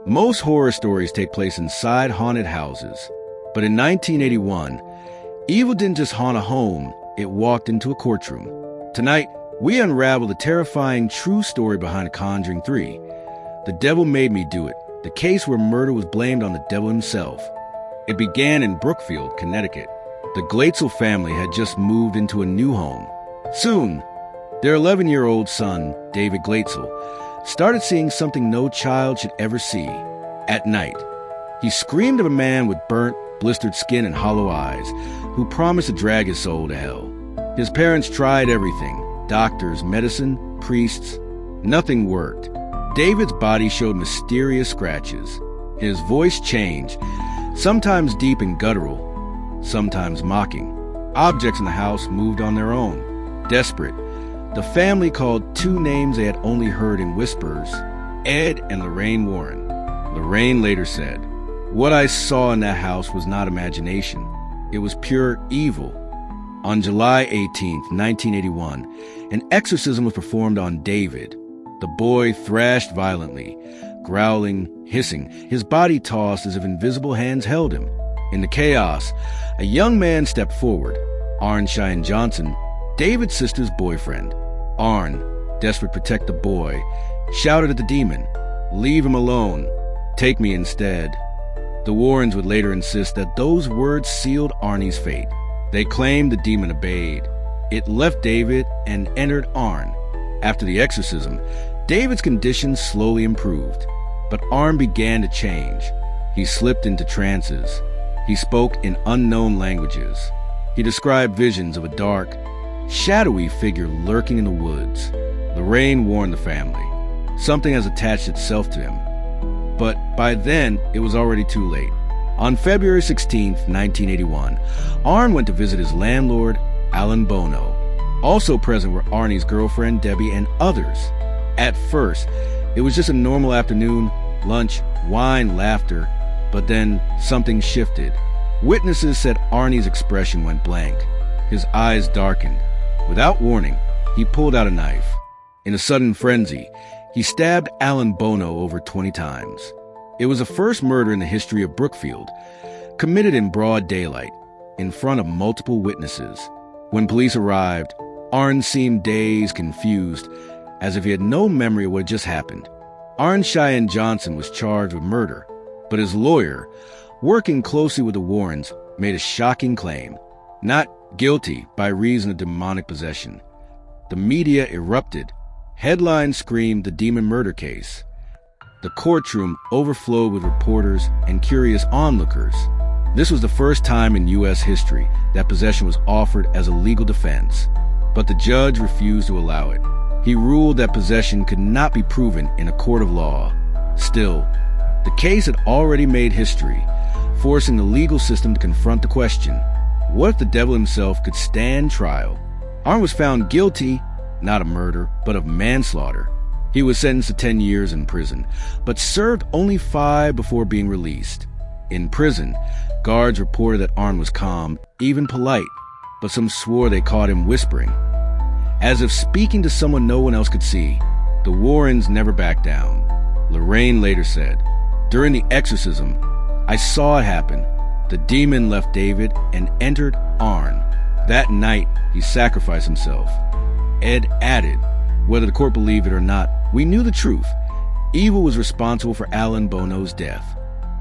Most horror stories take place inside haunted houses. But in 1981, evil didn't just haunt a home, it walked into a courtroom. Tonight, we unravel the terrifying true story behind Conjuring 3. The Devil Made Me Do It, the case where murder was blamed on the devil himself. It began in Brookfield, Connecticut. The Glatzel family had just moved into a new home. Soon, their 11-year-old son, David Glatzel, started seeing something no child should ever see. At night, he screamed of a man with burnt, blistered skin and hollow eyes, who promised to drag his soul to hell. His parents tried everything: doctors, medicine, priests. Nothing worked. David's body showed mysterious scratches. His voice changed, sometimes deep and guttural, sometimes mocking. Objects in the house moved on their own. Desperate, the family called two names they had only heard in whispers: Ed and Lorraine Warren. Lorraine later said, "What I saw in that house was not imagination. It was pure evil." On July 18, 1981, an exorcism was performed on David. The boy thrashed violently, growling, hissing, his body tossed as if invisible hands held him. In the chaos, a young man stepped forward, Arn Cheyenne Johnson, David's sister's boyfriend. Arn, desperate to protect the boy, shouted at the demon, "Leave him alone. Take me instead." The Warrens would later insist that those words sealed Arnie's fate. They claimed the demon obeyed. It left David and entered Arn. After the exorcism, David's condition slowly improved, but Arn began to change. He slipped into trances. He spoke in unknown languages. He described visions of a dark, shadowy figure lurking in the woods. Lorraine warned the family. Something has attached itself to him. But by then, it was already too late. On February 16, 1981, Arn went to visit his landlord, Alan Bono. Also present were Arnie's girlfriend, Debbie, and others. At first, it was just a normal afternoon, lunch, wine, laughter, but then something shifted. Witnesses said Arnie's expression went blank. His eyes darkened. Without warning, he pulled out a knife. In a sudden frenzy, he stabbed Alan Bono over 20 times. It was the first murder in the history of Brookfield, committed in broad daylight, in front of multiple witnesses. When police arrived, Arn seemed dazed, confused, as if he had no memory of what had just happened. Arn Cheyenne Johnson was charged with murder, but his lawyer, working closely with the Warrens, made a shocking claim: not guilty by reason of demonic possession. The media erupted. Headlines screamed the demon murder case. The courtroom overflowed with reporters and curious onlookers. This was the first time in U.S. history that possession was offered as a legal defense. But the judge refused to allow it. He ruled that possession could not be proven in a court of law. Still, the case had already made history, forcing the legal system to confront the question: what if the devil himself could stand trial? Arn was found guilty, not of murder, but of manslaughter. He was sentenced to 10 years in prison, but served only 5 before being released. In prison, guards reported that Arn was calm, even polite, but some swore they caught him whispering, as if speaking to someone no one else could see. The Warrens never backed down. Lorraine later said, "During the exorcism, I saw it happen. The demon left David and entered Arn. That night, he sacrificed himself." Ed added, "Whether the court believed it or not, we knew the truth. Evil was responsible for Alan Bono's death.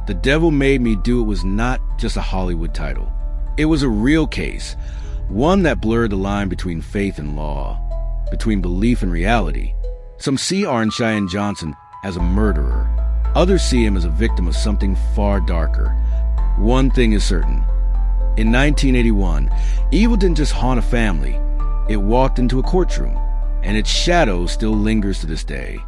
The Devil Made Me Do It was not just a Hollywood title. It was a real case, one that blurred the line between faith and law, between belief and reality. Some see Arn Cheyenne Johnson as a murderer. Others see him as a victim of something far darker. One thing is certain. In 1981, evil didn't just haunt a family. It walked into a courtroom, and its shadow still lingers to this day.